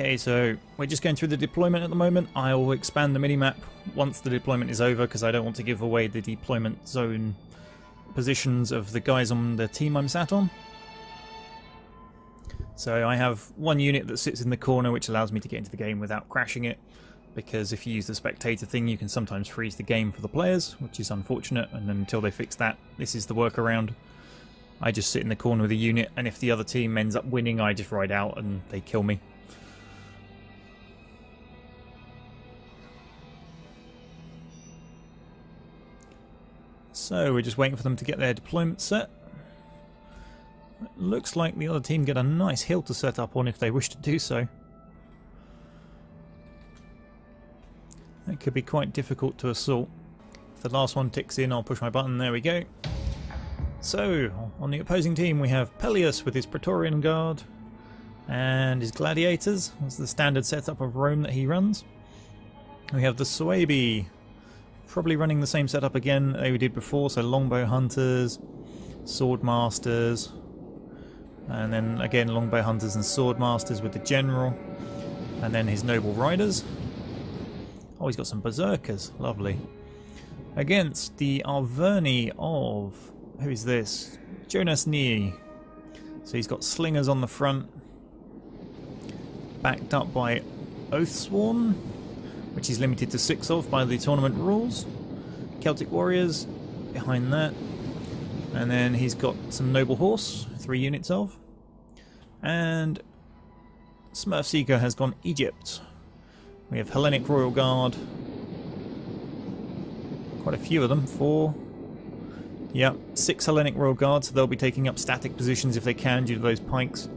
Okay, so we're just going through the deployment at the moment. I'll expand the minimap once the deployment is over because I don't want to give away the deployment zone positions of the guys on the team I'm sat on. So I have one unit that sits in the corner which allows me to get into the game without crashing it, because if you use the spectator thing you can sometimes freeze the game for the players, which is unfortunate, and then until they fix that, this is the workaround. I just sit in the corner with a unit, and if the other team ends up winning I just ride out and they kill me. So we're just waiting for them to get their deployment set. It looks like the other team get a nice hill to set up on if they wish to do so. That could be quite difficult to assault. If the last one ticks in, I'll push my button. There we go. So, on the opposing team we have Pelius with his Praetorian Guard and his Gladiators. That's the standard setup of Rome that he runs. We have the Suebi, probably running the same setup again that we did before, so Longbow Hunters, Sword Masters, and then again Longbow Hunters and Sword Masters with the General, and then his Noble Riders. Oh, he's got some Berserkers, lovely. Against the Arverni of, who is this? Jonasnee. So he's got Slingers on the front, backed up by Oathsworn, which is limited to 6 of by the tournament rules. Celtic Warriors behind that. And then he's got some Noble Horse, 3 units of. And SMURFSEEKER has gone Egypt. We have Hellenic Royal Guard. Quite a few of them, 4. Yep, 6 Hellenic Royal Guard, so they'll be taking up static positions if they can due to those pikes.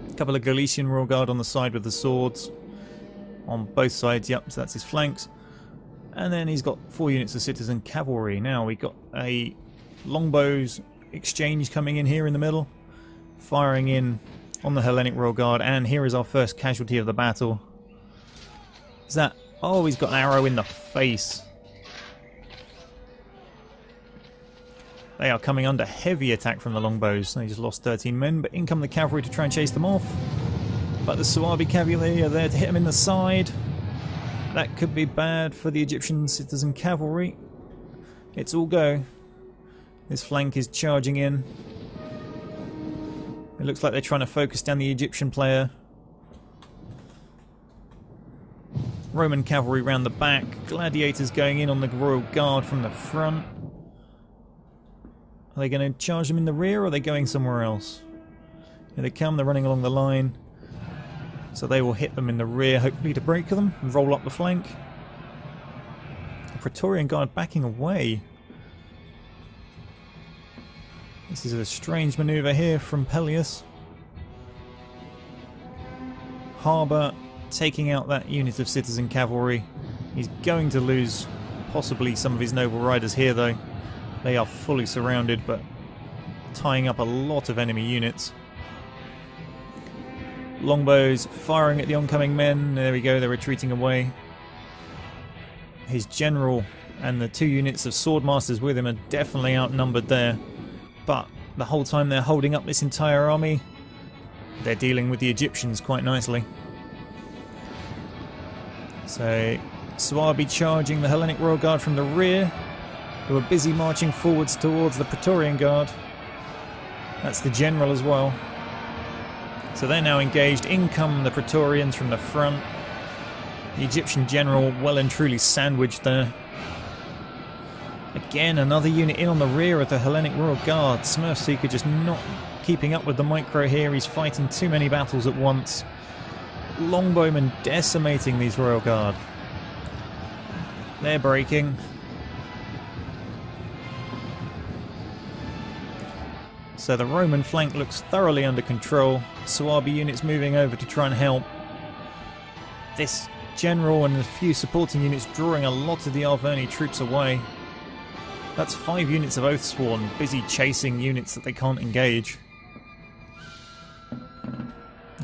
A couple of Galician Royal Guard on the side with the swords. On both sides, yep, so that's his flanks. And then he's got 4 units of citizen cavalry. Now we've got a longbows exchange coming in here in the middle, firing in on the Hellenic Royal Guard, and here is our first casualty of the battle. Is that... oh, he's got an arrow in the face. They are coming under heavy attack from the longbows. They just lost 13 men, but in come the cavalry to try and chase them off. But the Suabi cavalry are there to hit them in the side. That could be bad for the Egyptian citizen cavalry. It's all go. This flank is charging in. It looks like they're trying to focus down the Egyptian player. Roman cavalry round the back. Gladiators going in on the Royal Guard from the front. Are they going to charge them in the rear, or are they going somewhere else? Here they come, they're running along the line. So they will hit them in the rear, hopefully to break them and roll up the flank. The Praetorian Guard backing away. This is a strange manoeuvre here from Pelius. Harba taking out that unit of citizen cavalry. He's going to lose possibly some of his noble riders here though. They are fully surrounded, but tying up a lot of enemy units. Longbows firing at the oncoming men. There we go, they're retreating away. His general and the 2 units of swordmasters with him are definitely outnumbered there. But the whole time they're holding up this entire army, they're dealing with the Egyptians quite nicely. So Suabi charging the Hellenic Royal Guard from the rear, who are busy marching forwards towards the Praetorian Guard. That's the general as well. So they're now engaged. In come the Praetorians from the front. The Egyptian general well and truly sandwiched there. Again, another unit in on the rear of the Hellenic Royal Guard. SMURFSEEKER just not keeping up with the micro here. He's fighting too many battles at once. Longbowmen decimating these Royal Guard. They're breaking. So the Roman flank looks thoroughly under control. Suabi units moving over to try and help. This general and a few supporting units drawing a lot of the Arverni troops away. That's 5 units of Oathsworn busy chasing units that they can't engage.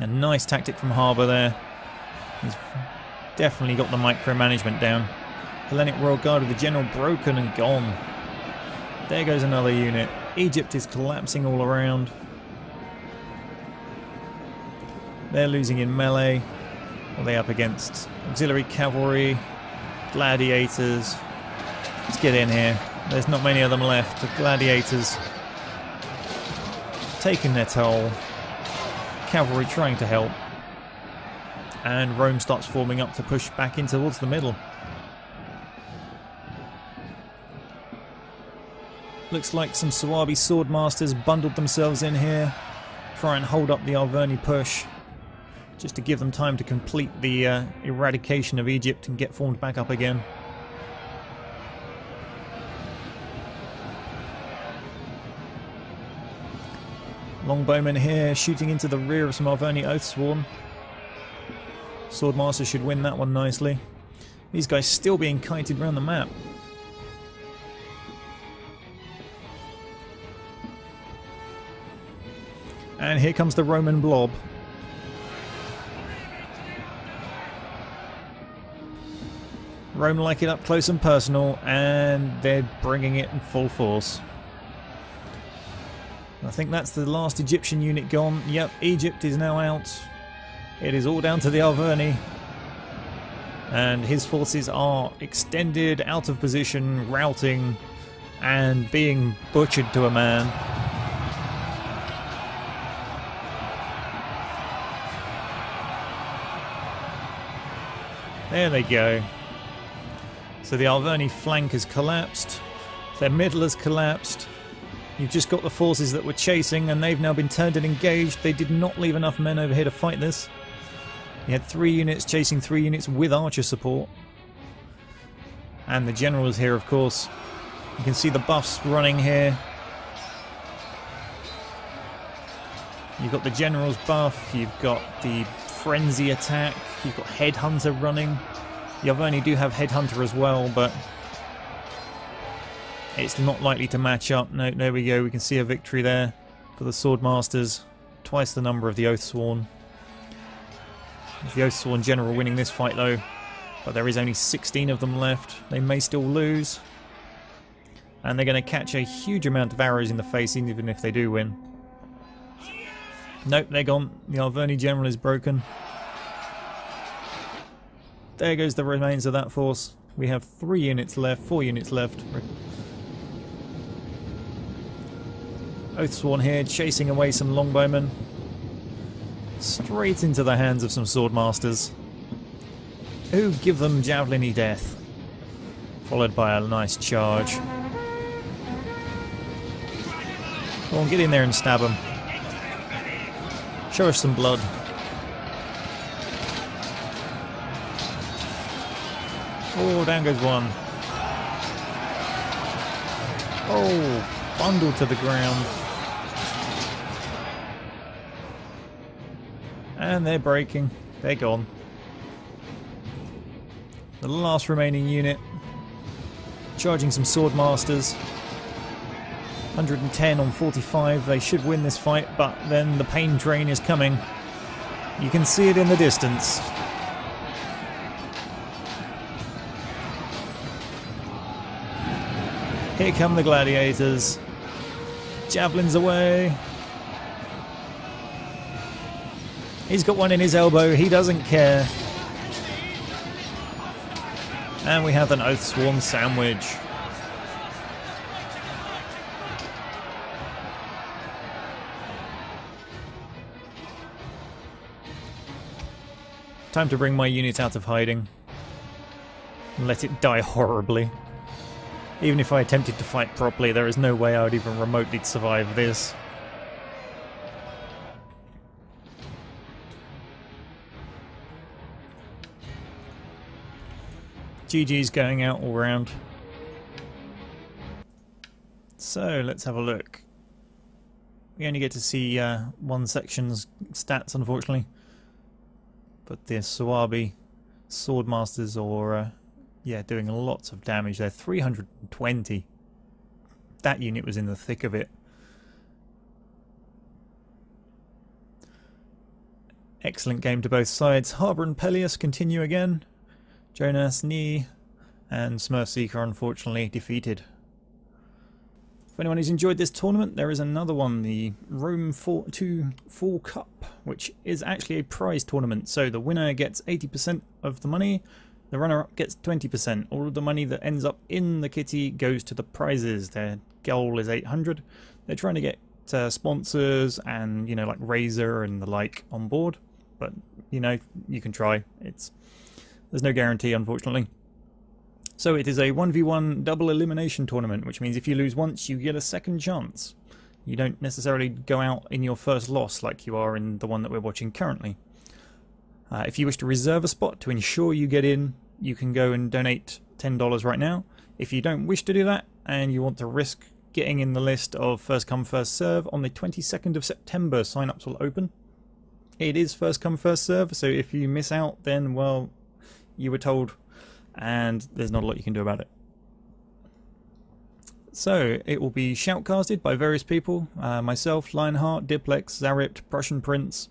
A nice tactic from Harba there. He's definitely got the micromanagement down. Hellenic Royal Guard with the general broken and gone. There goes another unit. Egypt is collapsing all around. They're losing in melee. Are they up against auxiliary cavalry, gladiators? Let's get in here. There's not many of them left. The gladiators taking their toll. Cavalry trying to help. And Rome starts forming up to push back in towards the middle. Looks like some Suabi swordmasters bundled themselves in here. Try and hold up the Arverni push. Just to give them time to complete the eradication of Egypt and get formed back up again. Longbowmen here shooting into the rear of some Arverni Oathsworn. Swordmaster should win that one nicely. These guys still being kited around the map. And here comes the Roman blob. Rome like it up close and personal, and they're bringing it in full force. I think that's the last Egyptian unit gone. Yep, Egypt is now out. It is all down to the Arverni. And his forces are extended, out of position, routing, and being butchered to a man. There they go. So the Arverni flank has collapsed. Their middle has collapsed. You've just got the forces that were chasing, and they've now been turned and engaged. They did not leave enough men over here to fight this. You had 3 units chasing 3 units with archer support. And the general is here, of course. You can see the buffs running here. You've got the general's buff, you've got the frenzy attack, you've got headhunter running. You only do have headhunter as well, but it's not likely to match up. No, there we go. We can see a victory there for the Swordmasters. Twice the number of the Oathsworn. The Oathsworn general winning this fight though, but there is only 16 of them left. They may still lose. And they're going to catch a huge amount of arrows in the face even if they do win. Nope, they're gone. The Arverni general is broken. There goes the remains of that force. We have 3 units left, 4 units left. Oathsworn here chasing away some longbowmen. Straight into the hands of some swordmasters, who give them javelin-y death, followed by a nice charge. Go on, get in there and stab them. Show us some blood. Oh, down goes one. Oh, bundled to the ground. And they're breaking. They're gone. The last remaining unit. Charging some swordmasters. 110 on 45. They should win this fight, but then the pain train is coming. You can see it in the distance. Here come the gladiators. Javelins away. He's got one in his elbow. He doesn't care. And we have an Oathsworn sandwich. Time to bring my unit out of hiding. And let it die horribly. Even if I attempted to fight properly, there is no way I would even remotely survive this. GG's going out all round. So let's have a look. We only get to see one section's stats, unfortunately. But the Suabi Swordmasters are yeah, doing lots of damage there. 320. That unit was in the thick of it. Excellent game to both sides. Harba Pelius continue again. jonasnee and SMURFSEEKER unfortunately defeated. For anyone who's enjoyed this tournament, there is another one, the Rome 2 Full Cup. which is actually a prize tournament. So the winner gets 80% of the money, the runner-up gets 20%. All of the money that ends up in the kitty goes to the prizes. Their goal is 800. They're trying to get sponsors and, you know, like Razer and the like on board. But, you know, you can try. There's no guarantee, unfortunately. So it is a 1v1 double elimination tournament, which means if you lose once, you get a second chance. You don't necessarily go out in your first loss like you are in the one that we're watching currently. If you wish to reserve a spot to ensure you get in, you can go and donate $10 right now. If you don't wish to do that and you want to risk getting in the list of first come first serve, on the 22nd of September sign-ups will open. It is first come first serve, so if you miss out, then, well, you were told, and there's not a lot you can do about it. So it will be shoutcasted by various people, myself, Lionheart, Diplex, Zaript, Prussian Prince,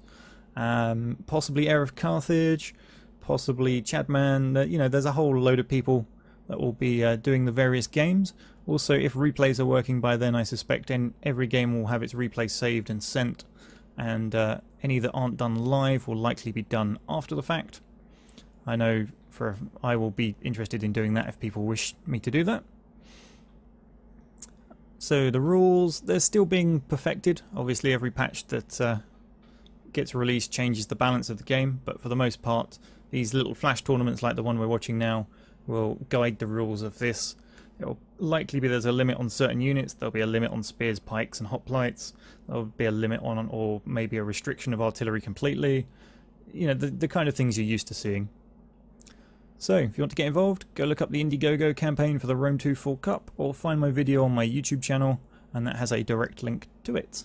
possibly Heir of Carthage, possibly Chadman. You know, there's a whole load of people that will be doing the various games. Also, if replays are working by then, I suspect every game will have its replay saved and sent, and any that aren't done live will likely be done after the fact. I know I will be interested in doing that if people wish me to do that. So the rules, they're still being perfected. Obviously every patch that gets released changes the balance of the game, but for the most part these little flash tournaments like the one we're watching now will guide the rules of this. It'll likely be there's a limit on certain units, there'll be a limit on spears, pikes and hoplites, there'll be a limit on, or maybe a restriction of artillery completely. You know, the kind of things you're used to seeing. So, if you want to get involved, go look up the Indiegogo campaign for the Rome 2 Full Cup, or find my video on my YouTube channel, and that has a direct link to it.